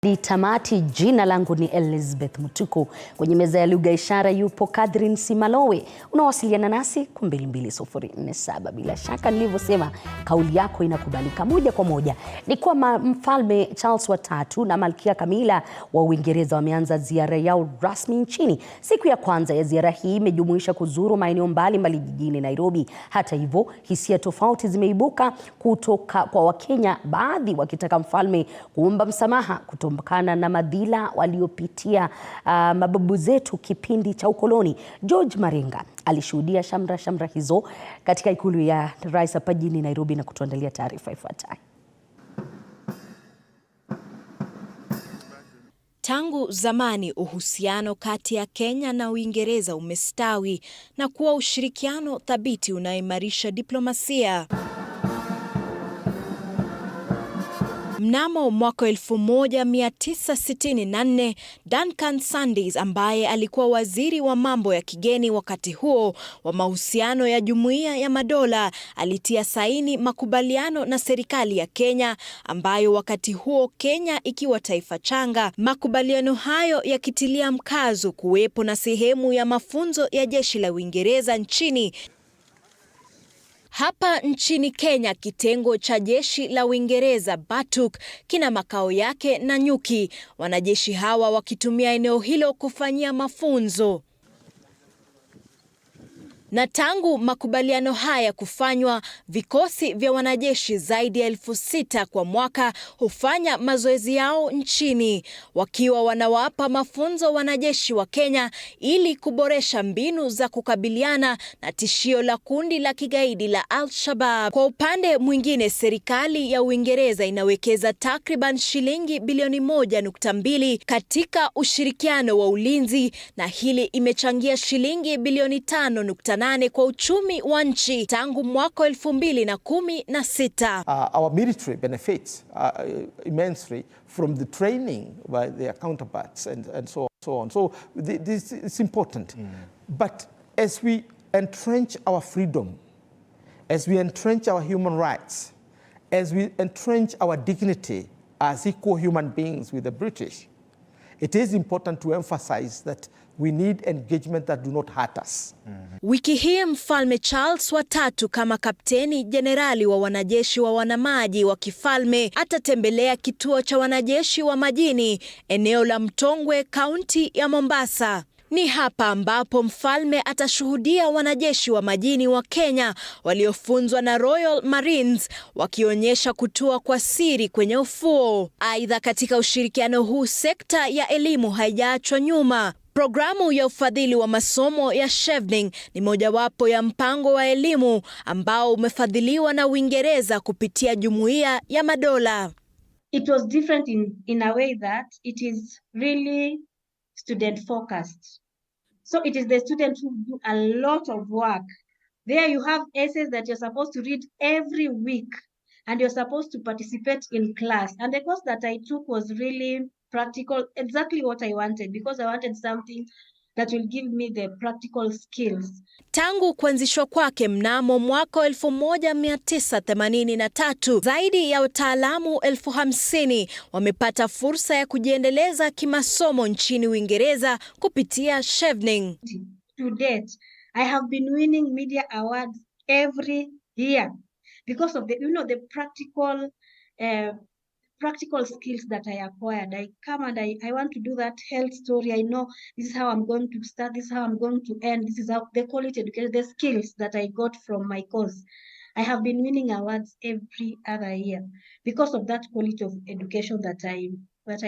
Ni tamati. Jina langu ni Elizabeth Mutuku. Kwenye meza ya lugha ishara yupo Catherine Simalowe. Unawasiliana nasi kwa 22047. Bila shaka nilivyosema, kauli yako inakubalika moja kwa moja. Ni kwa Mfalme Charles wa tatu na Malkia Camilla wa Uingereza wameanza ziara yao rasmi nchini. Siku ya kwanza ya ziara hii imejumuisha kuzuru maeneo mbalimbali jijini Nairobi. Hata hivyo, hisia tofauti zimeibuka kutoka kwa Wakenya, baadhi wakitaka mfalme kuomba msamaha kutokana na madhila waliopitia mababu zetu kipindi cha ukoloni. George Marenga alishuhudia shamra hizo katika ikulu ya Rais hapa jijini Nairobi na kutuandalia taarifa ifuatayo. Tangu zamani uhusiano kati ya Kenya na Uingereza umestawi na kuwa ushirikiano thabiti unaimarisha diplomasia. Mnamo mwaka 1964, Duncan Sandys ambaye alikuwa waziri wa mambo ya kigeni wakati huo wa mahusiano ya Jumuiya ya Madola alitia saini makubaliano na serikali ya Kenya, ambayo wakati huo Kenya ikiwa taifa changa. Makubaliano hayo yakitilia mkazo kuwepo na sehemu ya mafunzo ya jeshi la Uingereza nchini. Hapa nchini Kenya, kitengo cha jeshi la Uingereza BATUK kina makao yake Nanyuki, wanajeshi hawa wakitumia eneo hilo kufanyia mafunzo. Na tangu makubaliano haya kufanywa, vikosi vya wanajeshi zaidi ya 6,000 kwa mwaka hufanya mazoezi yao nchini, wakiwa wanawapa mafunzo wanajeshi wa Kenya ili kuboresha mbinu za kukabiliana na tishio la kundi la kigaidi la Al-Shabaab. Kwa upande mwingine, serikali ya Uingereza inawekeza takriban shilingi bilioni 1.2 katika ushirikiano wa ulinzi, na hili imechangia shilingi bilioni 5.8 kwa uchumi wa nchi tangu mwaka 2016. Our military benefits immensely from the training by their counterparts and so on. So this is important. But as we entrench our freedom, as we entrench our human rights, as we entrench our dignity as equal human beings with the British, it is important to emphasize that we need engagement that do not hurt us. Wiki hii Mfalme Charles wa tatu kama kapteni jenerali wa wanajeshi wa wanamaji wa kifalme atatembelea kituo cha wanajeshi wa majini eneo la Mtongwe, kaunti ya Mombasa. Ni hapa ambapo mfalme atashuhudia wanajeshi wa majini wa Kenya waliofunzwa na Royal Marines wakionyesha kutua kwa siri kwenye ufuo. Aidha, katika ushirikiano huu sekta ya elimu haijaachwa nyuma. Programu ya ufadhili wa masomo ya Chevening ni mojawapo ya mpango wa elimu ambao umefadhiliwa na Uingereza kupitia Jumuiya ya Madola. It was different in a way that it is really student focused. So it is the students who do a lot of work. There you have essays that you're supposed to read every week and you're supposed to participate in class. And the course that I took was really practical, exactly what I wanted, because I wanted something that will give me the practical skills. Tangu kuanzishwa kwake mnamo mwaka 1983, zaidi ya wataalamu 50,000 wamepata fursa ya kujiendeleza kimasomo nchini Uingereza kupitia Chevening. To date, I have been winning media awards every year because of the practical skills that I acquired. I come and I want to do that health story. I know this is how I'm going to start, this is how I'm going to end, this is how the quality education, the skills that I got from my course. I have been winning awards every other year because of that quality of education that I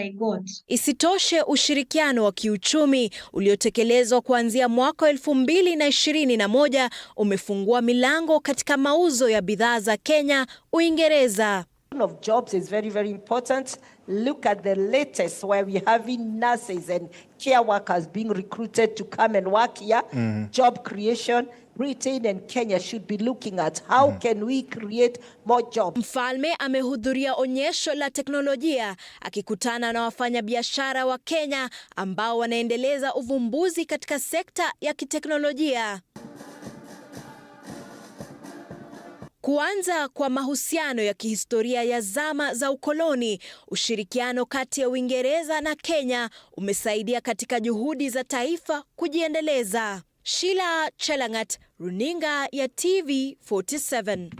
got. Isitoshe, ushirikiano wa kiuchumi uliotekelezwa kuanzia mwaka 2021 umefungua milango katika mauzo ya bidhaa za Kenya Uingereza. Of jobs is very, very important. Look at the latest where we having nurses and care workers being recruited to come and work here. Job creation. Britain and Kenya should be looking at how can we create more jobs. Mfalme amehudhuria onyesho la teknolojia akikutana na wafanyabiashara wa Kenya ambao wanaendeleza uvumbuzi katika sekta ya kiteknolojia. Kuanza kwa mahusiano ya kihistoria ya zama za ukoloni, ushirikiano kati ya Uingereza na Kenya umesaidia katika juhudi za taifa kujiendeleza. Sheila Chelangat, runinga ya TV47.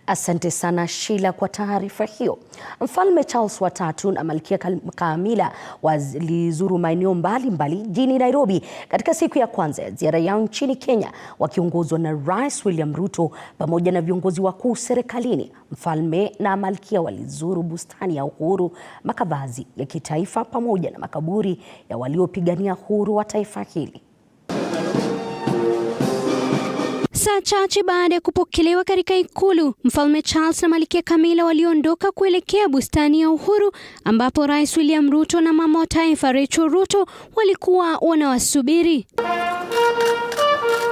Asante sana Sheila kwa taarifa hiyo. Mfalme Charles wa tatu na Malkia Camilla walizuru maeneo mbalimbali jijini Nairobi katika siku ya kwanza ya ziara yao nchini Kenya, wakiongozwa na Rais William Ruto pamoja na viongozi wakuu serikalini. Mfalme na Malkia walizuru bustani ya Uhuru, makavazi ya kitaifa pamoja na makaburi ya waliopigania uhuru wa taifa hili. Saa chache baada ya kupokelewa katika ikulu, Mfalme Charles na Malkia Camilla waliondoka kuelekea bustani ya Uhuru, ambapo Rais William Ruto na mama wa taifa Rachel Ruto walikuwa wanawasubiri.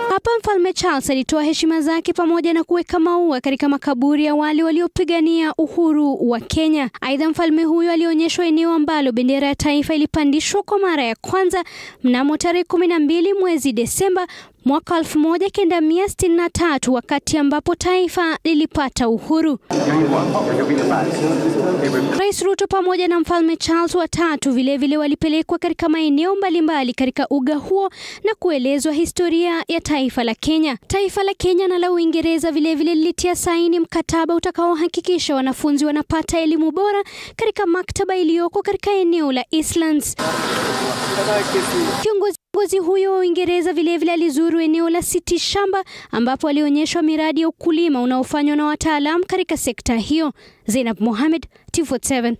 Hapa Mfalme Charles alitoa heshima zake pamoja na kuweka maua katika makaburi ya wale waliopigania uhuru wa Kenya. Aidha, mfalme huyo alionyeshwa eneo ambalo bendera ya taifa ilipandishwa kwa mara ya kwanza mnamo tarehe 12 mwezi Desemba mwaka 1963, wakati ambapo taifa lilipata uhuru. Rais Ruto pamoja na Mfalme Charles wa tatu vilevile walipelekwa katika maeneo mbalimbali katika uga huo na kuelezwa historia ya taifa la Kenya. Taifa la Kenya na la Uingereza vilevile lilitia saini mkataba utakaohakikisha wanafunzi wanapata elimu bora katika maktaba iliyoko katika eneo la Eastlands. Kiongozi huyo wa Uingereza vilevile alizuru eneo la City Shamba, ambapo alionyeshwa miradi ya ukulima unaofanywa na wataalamu katika sekta hiyo. Zainab Mohamed, TV47.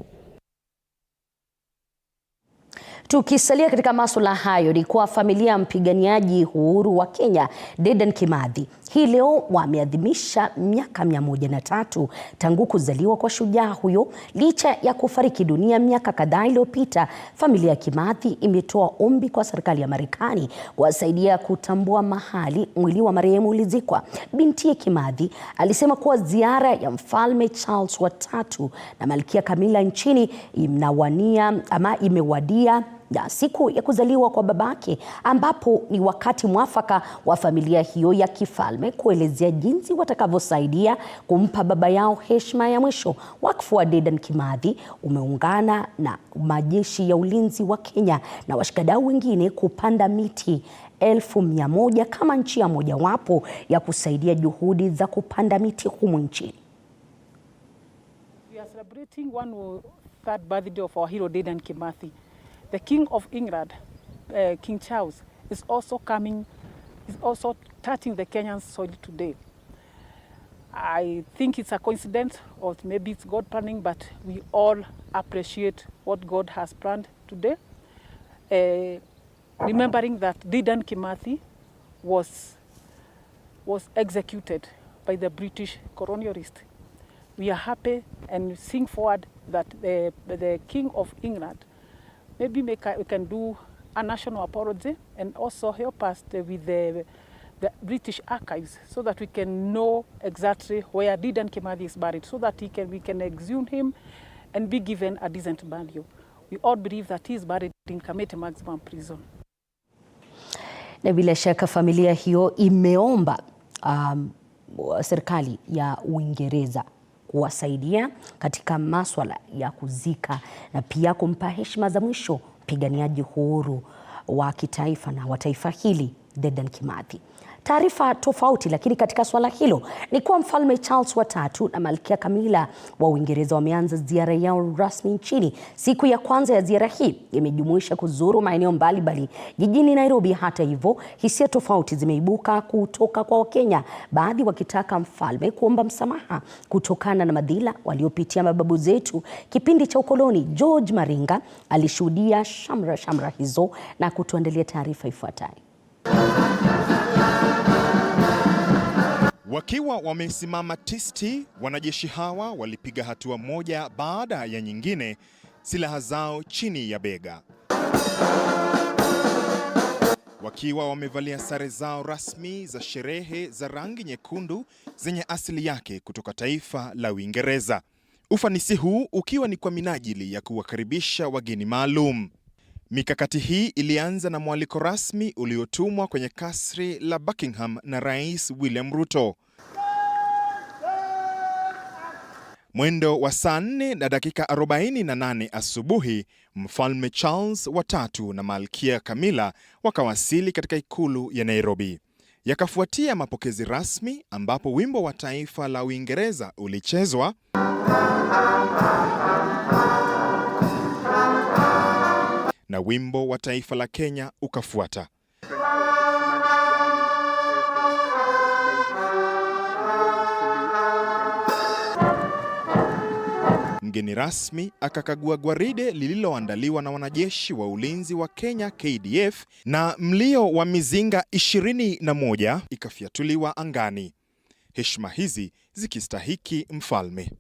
Tukisalia katika masuala hayo, ni kwa familia ya mpiganiaji uhuru wa Kenya Dedan Kimathi hii leo wameadhimisha miaka 103 tangu kuzaliwa kwa shujaa huyo. Licha ya kufariki dunia miaka kadhaa iliyopita, familia ya Kimathi imetoa ombi kwa serikali ya Marekani kuwasaidia kutambua mahali mwili wa marehemu ulizikwa. Binti Kimathi alisema kuwa ziara ya Mfalme Charles wa tatu na Malkia Camilla nchini imewadia na siku ya kuzaliwa kwa babake, ambapo ni wakati mwafaka wa familia hiyo ya kifalme kuelezea jinsi watakavyosaidia kumpa baba yao heshima ya mwisho. Wakfu wa Dedan Kimathi umeungana na majeshi ya ulinzi wa Kenya na washikadau wengine kupanda miti 1,100 kama njia mojawapo ya kusaidia juhudi za kupanda miti humu nchini. We are celebrating 103rd birthday of our hero Dedan Kimathi. The King of England, King Charles, is also touching the Kenyan soil today. I think it's a coincidence, or maybe it's God planning, but we all appreciate what God has planned today. Remembering that Dedan Kimathi was executed by the British colonialists. We are happy and seeing forward that the King of England maybe we can do a national apology and also help us with the British archives so that we can know exactly where Dedan Kimathi is buried, so that we can exhume him and be given a decent burial. We all believe that he is buried in Kamete Maximum Prison. Na bila shaka familia hiyo imeomba serikali ya Uingereza kuwasaidia katika masuala ya kuzika na pia kumpa heshima za mwisho mpiganiaji uhuru wa kitaifa na wa taifa hili Dedan Kimathi. Taarifa tofauti lakini katika swala hilo ni kuwa Mfalme Charles wa tatu na Malkia Camilla wa Uingereza wameanza ziara yao rasmi nchini. Siku ya kwanza ya ziara hii imejumuisha kuzuru maeneo mbalimbali jijini Nairobi. Hata hivyo, hisia tofauti zimeibuka kutoka kwa Wakenya, baadhi wakitaka mfalme kuomba msamaha kutokana na madhila waliopitia mababu zetu kipindi cha ukoloni. George Maringa alishuhudia shamra hizo na kutuandalia taarifa ifuatayo. Wakiwa wamesimama tisti, wanajeshi hawa walipiga hatua moja baada ya nyingine, silaha zao chini ya bega. Wakiwa wamevalia sare zao rasmi za sherehe za rangi nyekundu zenye asili yake kutoka taifa la Uingereza. Ufanisi huu ukiwa ni kwa minajili ya kuwakaribisha wageni maalum. Mikakati hii ilianza na mwaliko rasmi uliotumwa kwenye kasri la Buckingham na Rais William Ruto. Mwendo wa saa 4 na dakika 48 asubuhi, Mfalme Charles wa III na Malkia Camilla wakawasili katika ikulu ya Nairobi. Yakafuatia mapokezi rasmi ambapo wimbo wa taifa la Uingereza ulichezwa na wimbo wa taifa la Kenya ukafuata. Mgeni rasmi akakagua gwaride lililoandaliwa na wanajeshi wa ulinzi wa Kenya KDF na mlio wa mizinga 21 ikafyatuliwa angani. Heshima hizi zikistahiki mfalme.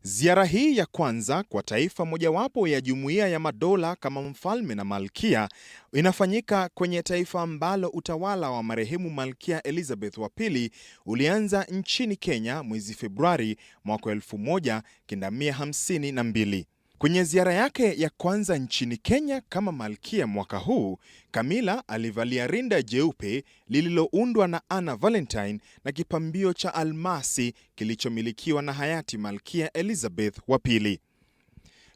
Ziara hii ya kwanza kwa taifa mojawapo ya Jumuiya ya Madola kama mfalme na malkia inafanyika kwenye taifa ambalo utawala wa marehemu Malkia Elizabeth wa pili ulianza nchini Kenya mwezi Februari mwaka 1952. Kwenye ziara yake ya kwanza nchini Kenya kama malkia mwaka huu, Camilla alivalia rinda jeupe lililoundwa na Anna Valentine na kipambio cha almasi kilichomilikiwa na hayati Malkia Elizabeth wa pili.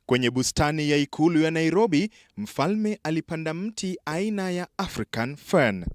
Kwenye bustani ya ikulu ya Nairobi, mfalme alipanda mti aina ya African Fern.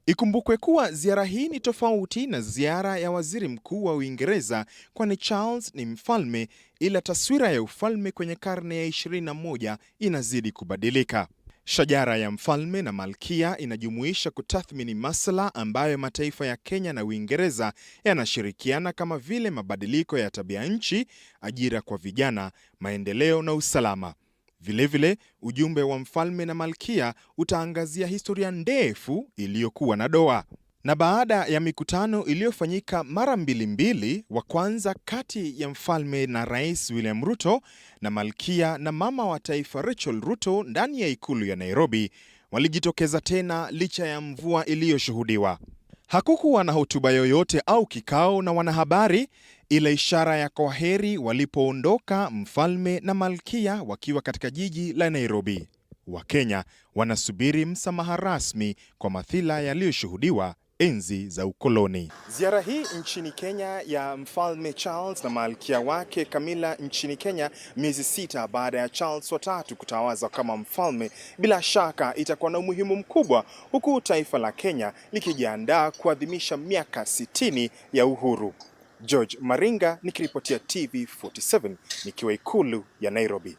Ikumbukwe kuwa ziara hii ni tofauti na ziara ya waziri mkuu wa Uingereza, kwani Charles ni mfalme, ila taswira ya ufalme kwenye karne ya 21 inazidi kubadilika. Shajara ya mfalme na malkia inajumuisha kutathmini masuala ambayo mataifa ya Kenya na Uingereza yanashirikiana kama vile mabadiliko ya tabia nchi, ajira kwa vijana, maendeleo na usalama. Vilevile, ujumbe wa mfalme na malkia utaangazia historia ndefu iliyokuwa na doa. Na baada ya mikutano iliyofanyika mara mbili, wa kwanza kati ya mfalme na Rais William Ruto na malkia na mama wa taifa Rachel Ruto ndani ya ikulu ya Nairobi, walijitokeza tena licha ya mvua iliyoshuhudiwa. Hakukuwa na hotuba yoyote au kikao na wanahabari, ila ishara ya kwaheri walipoondoka mfalme na malkia wakiwa katika jiji la Nairobi. Wakenya wanasubiri msamaha rasmi kwa madhila yaliyoshuhudiwa enzi za ukoloni. Ziara hii nchini Kenya ya mfalme Charles na malkia wake Camilla nchini Kenya miezi 6 baada ya Charles wa III kutawaza kama mfalme, bila shaka itakuwa na umuhimu mkubwa, huku taifa la Kenya likijiandaa kuadhimisha miaka 60 ya uhuru. George Maringa nikiripotia TV47 nikiwa ikulu ya Nairobi.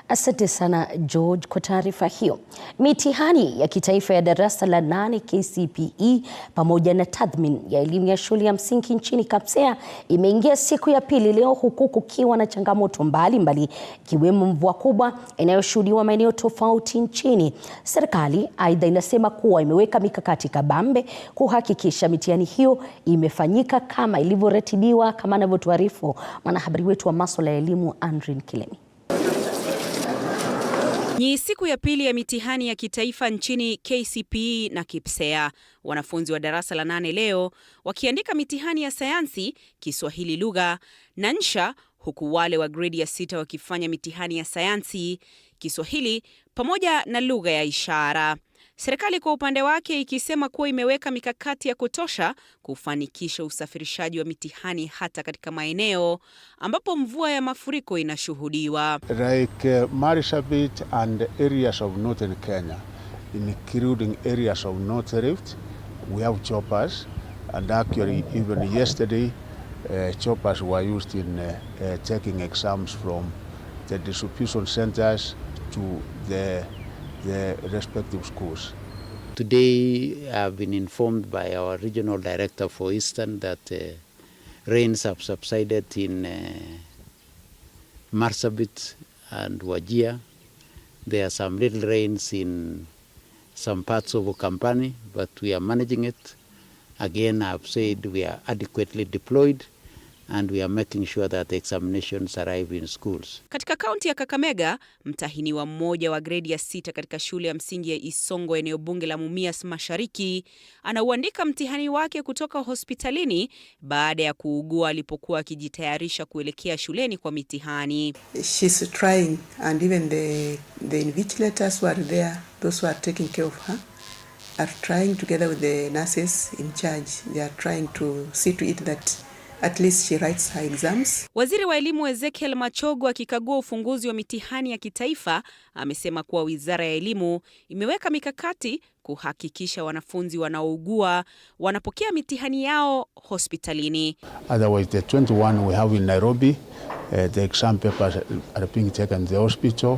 Asante sana George kwa taarifa hiyo. Mitihani ya kitaifa ya darasa la 8 KCPE pamoja na tathmini ya elimu ya shule ya msingi nchini KAPSEA imeingia siku ya pili leo, huku kukiwa na changamoto mbalimbali ikiwemo mvua kubwa inayoshuhudiwa maeneo tofauti nchini. Serikali aidha inasema kuwa imeweka mikakati kabambe kuhakikisha mitihani hiyo imefanyika kama ilivyoratibiwa, kama anavyotuarifu mwanahabari wetu wa masuala ya elimu Andrin Kilemi. Ni siku ya pili ya mitihani ya kitaifa nchini KCPE na KIPSEA. Wanafunzi wa darasa la 8 leo wakiandika mitihani ya sayansi, Kiswahili lugha na insha, huku wale wa gredi ya 6 wakifanya mitihani ya sayansi, Kiswahili pamoja na lugha ya ishara. Serikali kwa upande wake ikisema kuwa imeweka mikakati ya kutosha kufanikisha usafirishaji wa mitihani hata katika maeneo ambapo mvua ya mafuriko inashuhudiwa. Like Marsabit and areas of northern Kenya, including areas of North Rift, we have choppers, and actually even yesterday choppers were used in taking exams from the distribution centers to the respective schools. Today I've been informed by our regional director for Eastern that rains have subsided in Marsabit and Wajir. There are some little rains in some parts of Kampani, but we are managing it. Again, I've said we are adequately deployed and we are making sure that the examinations arrive in schools. Katika kaunti ya Kakamega, mtahiniwa mmoja wa gredi ya 6 katika shule ya msingi ya Isongo eneo bunge la Mumias Mashariki anauandika mtihani wake kutoka hospitalini baada ya kuugua alipokuwa akijitayarisha kuelekea shuleni kwa mitihani. She's trying, and even the invigilators who are there, those who are taking care of her, are trying together with the nurses in charge. They are trying to see to it that at least she writes her exams. Waziri wa Elimu Ezekiel Machogu akikagua ufunguzi wa mitihani ya kitaifa amesema kuwa Wizara ya Elimu imeweka mikakati kuhakikisha wanafunzi wanaougua wanapokea mitihani yao hospitalini. Otherwise, the 21 we have in Nairobi, the exam papers are being taken in the hospital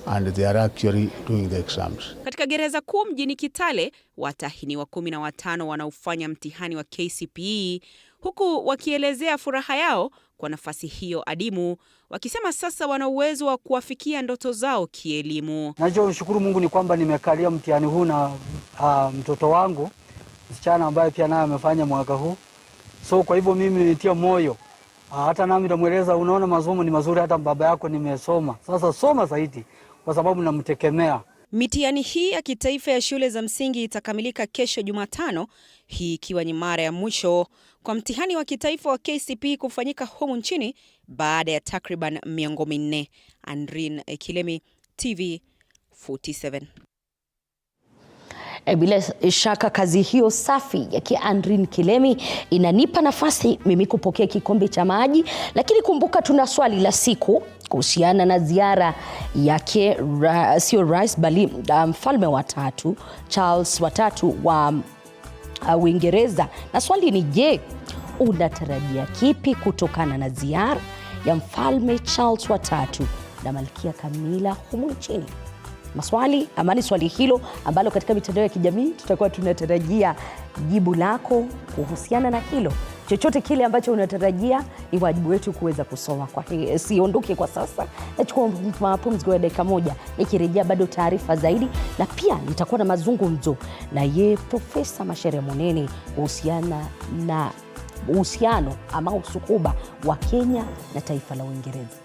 and they are actually doing the exams. Katika gereza kuu mjini Kitale, watahiniwa 15 wanaofanya mtihani wa KCPE huku wakielezea furaha yao kwa nafasi hiyo adimu, wakisema sasa wana uwezo wa kuwafikia ndoto zao kielimu. Nachoshukuru Mungu ni kwamba nimekalia mtihani huu na mtoto wangu msichana ambaye pia naye amefanya mwaka huu. So kwa hivyo mimi nitia moyo. Hata nami nitamweleza, unaona masomo ni mazuri, hata baba yako nimesoma. Sasa soma zaidi kwa sababu namtegemea. Mitihani hii ya kitaifa ya shule za msingi itakamilika kesho Jumatano, hii ikiwa ni mara ya mwisho kwa mtihani wa kitaifa wa KCPE kufanyika humu nchini baada ya takriban miongo minne. Andrin Kilemi, TV47. Bila shaka kazi hiyo safi ya Andrin Kilemi inanipa nafasi mimi kupokea kikombe cha maji, lakini kumbuka tuna swali la siku kuhusiana na ziara yake sio rais bali mfalme wa tatu Charles wa tatu wa Uingereza, na swali ni je, unatarajia kipi kutokana na ziara ya mfalme Charles wa tatu na malkia Camilla humu nchini? Swali hilo ambalo katika mitandao ya kijamii tutakuwa tunatarajia jibu lako kuhusiana na hilo. Chochote kile ambacho unatarajia ni wajibu wetu kuweza kusoma. Kwa hiyo siondoke kwa sasa, nachukua mapumziko ya dakika moja, nikirejea bado taarifa zaidi, na pia nitakuwa na mazungumzo na Profesa Mashere Monene kuhusiana na uhusiano ama usukuba wa Kenya na taifa la Uingereza.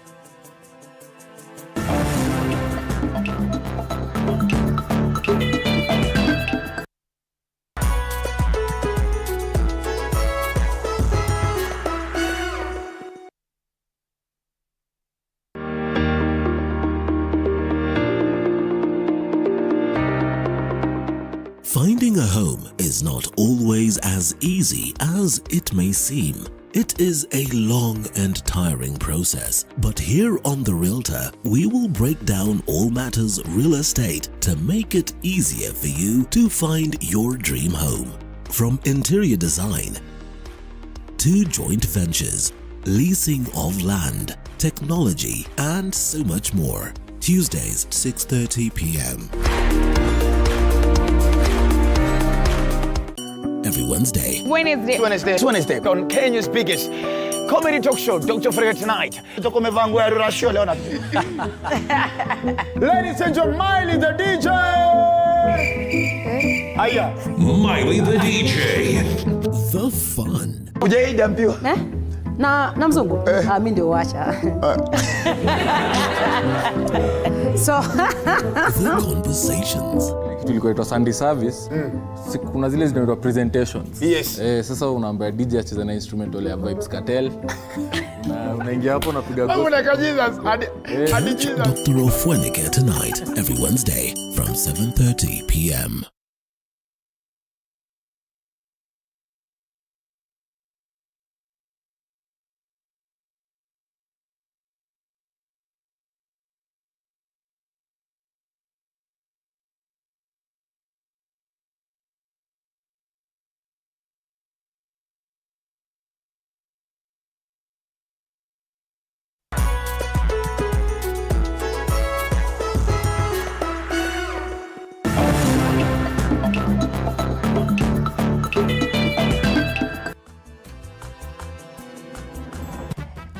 Finding a home is not always as easy as it may seem. It is a long and tiring process, but here on The Realtor, we will break down all matters real estate to make it easier for you to find your dream home. From interior design to joint ventures, leasing of land, technology, and so much more. Tuesdays, 6:30 p.m. Every Wednesday on Kenya's biggest comedy talk show, Dr. Forget Tonight. Ladies and gentlemen, Miley the DJ. Aya. Miley the DJ. The fun. Ujaida mpio. Na mzungu? Mimi ndio wacha. So the conversations. Tulikuwa ito Sunday service. Kuna zile zinaitwa presentations. Yes. Sasa unaambia DJ acheze na instrumental ya Vibes Cartel. Na unaingia hapo unapiga ghost. Unaka Jesus. Hadi Jesus. Dr. Ofweneke Tonight every Wednesday from 7:30 p.m.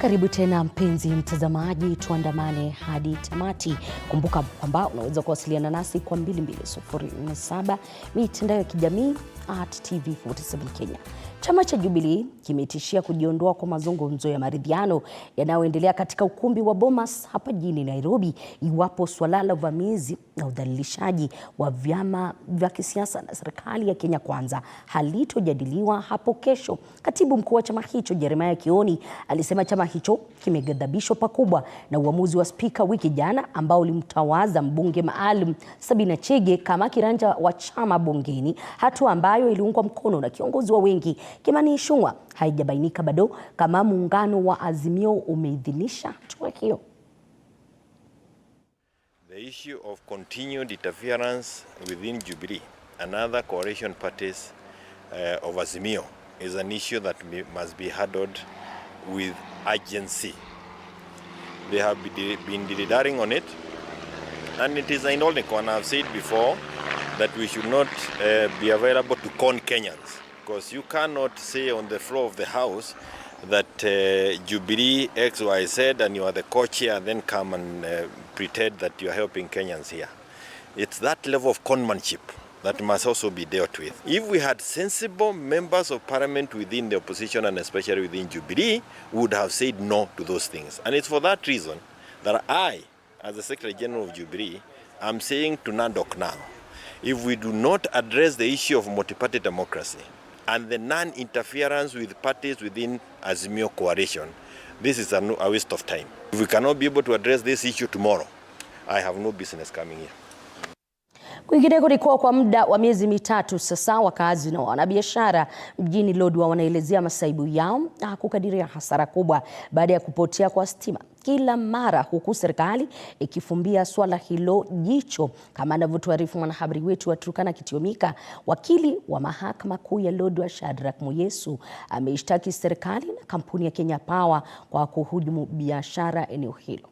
Karibu tena mpenzi mtazamaji, tuandamane hadi tamati. Kumbuka kwamba unaweza kuwasiliana nasi kwa 22047 mitandao ya kijamii @TV47 Kenya. Chama cha Jubilee kimetishia kujiondoa kwa mazungumzo ya maridhiano yanayoendelea katika ukumbi wa Bomas hapa jijini Nairobi iwapo swala la uvamizi na udhalilishaji wa vyama vya kisiasa na serikali ya Kenya Kwanza halitojadiliwa hapo kesho. Katibu mkuu wa chama hicho Jeremiah Kioni alisema chama hicho kimeghadhabishwa pakubwa na uamuzi wa spika wiki jana ambao ulimtawaza mbunge maalum Sabina Chege kama kiranja wa chama bungeni, hatua ambayo iliungwa mkono na kiongozi wa wengi Kimani Ichung'wah. Haijabainika bado kama muungano wa Azimio umeidhinisha hatua hiyo. The issue of continued interference within Jubilee and other coalition parties of Azimio is an issue that must be handled with urgency. They have been deliberating on it, and it is ironic, and I've said before, that we should not be available to con Kenyans, because you cannot say on the floor of the House that Jubilee XYZ and you are the co-chair, then come and pretend that you are helping Kenyans here. It's that level of conmanship that must also be dealt with. If we had sensible members of parliament within the opposition and especially within Jubilee, we would have said no to those things. And it's for that reason that I, as the Secretary General of Jubilee, am saying to NADOC now, if we do not address the issue of multi-party democracy and the non-interference with parties within Azimio coalition, this is a waste of time. If we cannot be able to address this issue tomorrow, I have no business coming here. Kwingineko ni kwa muda wa miezi mitatu sasa, wakazi na wanabiashara mjini Lodwar wanaelezea masaibu yao na kukadiria hasara kubwa baada ya kupotea kwa stima kila mara, huku serikali ikifumbia swala hilo jicho, kama anavyotuarifu mwanahabari wetu wa Turkana Kitiomika. Wakili wa mahakama kuu ya Lodwar Shadrack Muyesu ameishtaki serikali na kampuni ya Kenya Power kwa kuhujumu biashara eneo hilo.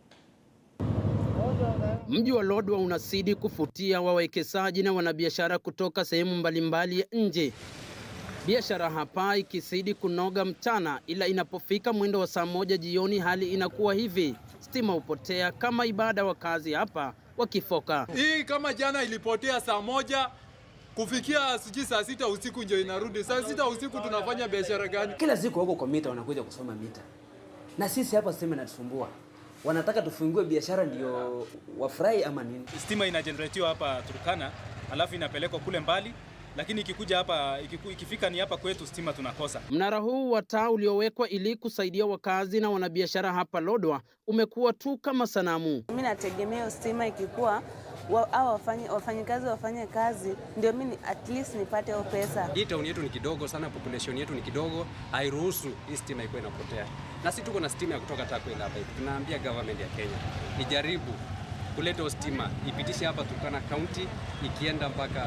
Mji wa Lodwar unazidi kufutia wawekezaji na wanabiashara kutoka sehemu mbalimbali ya nje. Biashara hapa ikizidi kunoga mchana, ila inapofika mwendo wa saa 1 jioni hali inakuwa hivi. Stima upotea kama ibada, wakazi hapa wakifoka. Hii kama jana ilipotea saa 1 kufikia sijui saa 6 usiku ndio inarudi. Saa 6 usiku tunafanya biashara gani? Kila siku wako kwa mita wanakuja kusoma mita. Na sisi hapa stima inatusumbua. Wanataka tufungue biashara ndio wafurahi ama nini? Stima inageneratiwa hapa Turkana, alafu inapelekwa kule mbali, lakini ikikuja hapa ikifika ni hapa kwetu stima tunakosa. Mnara huu wa taa uliowekwa ili kusaidia wakazi na wanabiashara hapa Lodwar umekuwa tu kama sanamu. Mimi nategemea stima ikikuwa au wafanyikazi wafanye kazi ndio mimi at least nipate hiyo pesa. Hii town yetu ni kidogo sana, population yetu ni kidogo, hairuhusu hii stima ikuwe inapotea. Na sisi tuko na stima ya kutoka Takwenda hapa. Tunaambia government ya Kenya ijaribu kuleta stima ipitishe hapa Turkana County ikienda mpaka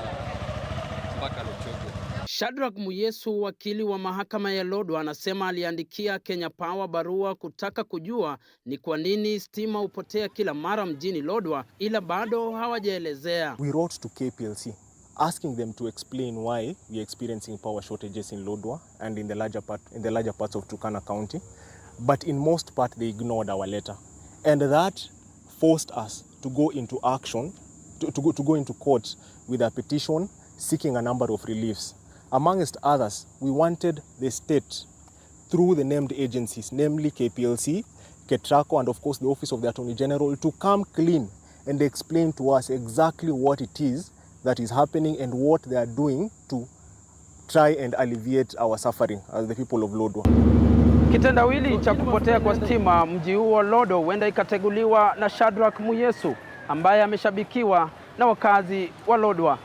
Lochogo. Shadrack Muyesu, wakili wa mahakama ya Lodwar, anasema aliandikia Kenya Power barua kutaka kujua ni kwa nini stima upotea kila mara mjini Lodwar, ila bado hawajaelezea. We wrote to KPLC asking them to explain why we are experiencing power shortages in Lodwar and in the larger parts of Turkana County, but in most part they ignored our letter, and that forced us to go into action, to go into court with a petition seeking a number of reliefs. Amongst others, we wanted the state, through the named agencies, namely KPLC, KETRACO, and of course the Office of the Attorney General, to come clean and explain to us exactly what it is that is happening and what they are doing to try and alleviate our suffering as the people of Lodwar. Kitendawili cha kupotea kwa stima mji huu wa Lodwar huenda ikateguliwa na Shadrack Muyesu, ambaye ameshabikiwa na wakazi wa Lodwar.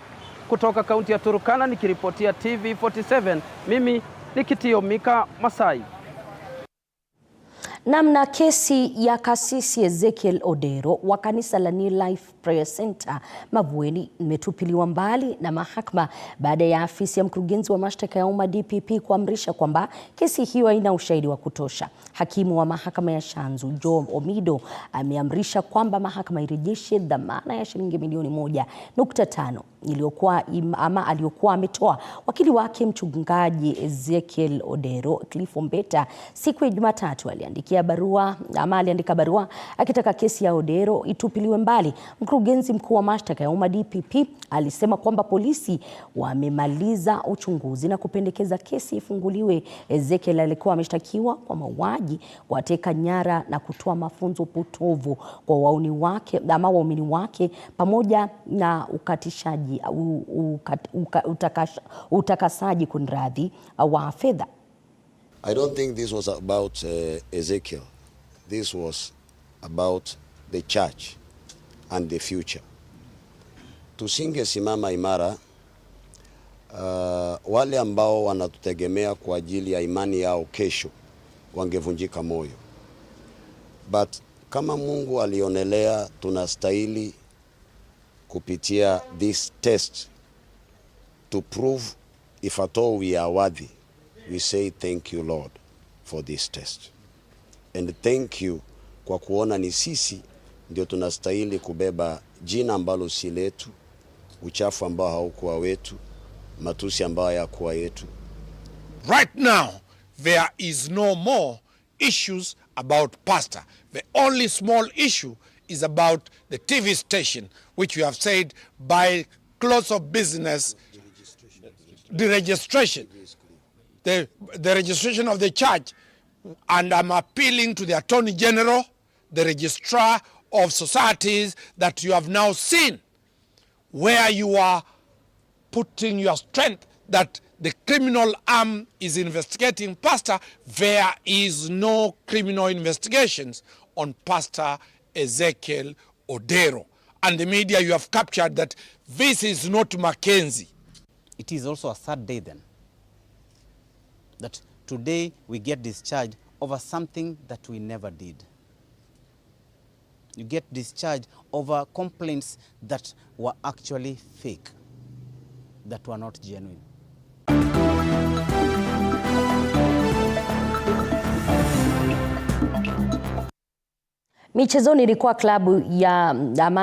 Kutoka kaunti ya Turkana nikiripotia TV47, mimi ni Kitiomika Masai. Namna kesi ya kasisi Ezekiel Odero wa kanisa la New Life Prayer Center Mavueni imetupiliwa mbali na mahakama baada ya afisi ya mkurugenzi wa mashtaka ya umma DPP kuamrisha kwamba kesi hiyo haina ushahidi wa kutosha. Hakimu wa mahakama ya Shanzu Joe Omido ameamrisha kwamba mahakama irejeshe dhamana ya shilingi milioni 1.5 aliyokuwa ametoa wakili wake mchungaji Ezekiel Odero. Cliff Ombeta siku ya Jumatatu aliandika barua akitaka kesi ya Odero itupiliwe mbali. Mkurugenzi mkuu wa mashtaka ya umma DPP alisema kwamba polisi wamemaliza uchunguzi na kupendekeza kesi ifunguliwe. Ezekiel alikuwa ameshtakiwa kwa mauaji, kuwateka nyara na kutoa mafunzo potovu kwa waumini wake pamoja na utakasaji wa fedha. I don't think this was about Ezekiel. this was about the church and the future. Tusingesimama imara, wale ambao wanatutegemea kwa ajili ya imani yao kesho wangevunjika moyo. But kama Mungu alionelea tunastahili kupitia this test to prove if at all we are worthy, we say thank you Lord for this test. And thank you kwa kuona ni sisi ndio tunastahili kubeba jina ambalo si letu, uchafu ambao haukuwa wetu, matusi ambao hayakuwa yetu. Right now, there is no more issues about pastor. The only small issue is about the TV station, which we have said by close of business, the registration of the church, and I'm appealing to the Attorney General, the Registrar of Societies, that you have now seen where you are putting your strength, that the criminal arm is investigating pastor. There is no criminal investigations on Pastor Ezekiel Odero. And the media, you have captured that this is not Mackenzie. It is also a sad day then, that today we get discharged over something that we never did. You get discharged over complaints that were actually fake, that were not genuine. Michezoni ilikuwa klabu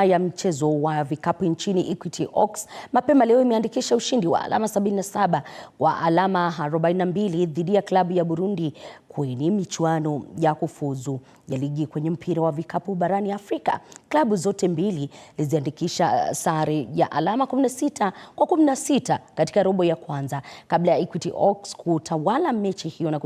ya mchezo wa vikapu nchini Equity Oaks mapema leo imeandikisha ushindi wa alama 77 kwa alama 42 dhidi ya klabu ya Burundi kwenye michuano ya kufuzu ya ligi kwenye mpira wa vikapu barani Afrika. Klabu zote mbili ziliandikisha sare ya alama 16 kwa 16 katika robo ya kwanza kabla ya Equity Oaks kutawala mechi hiyo na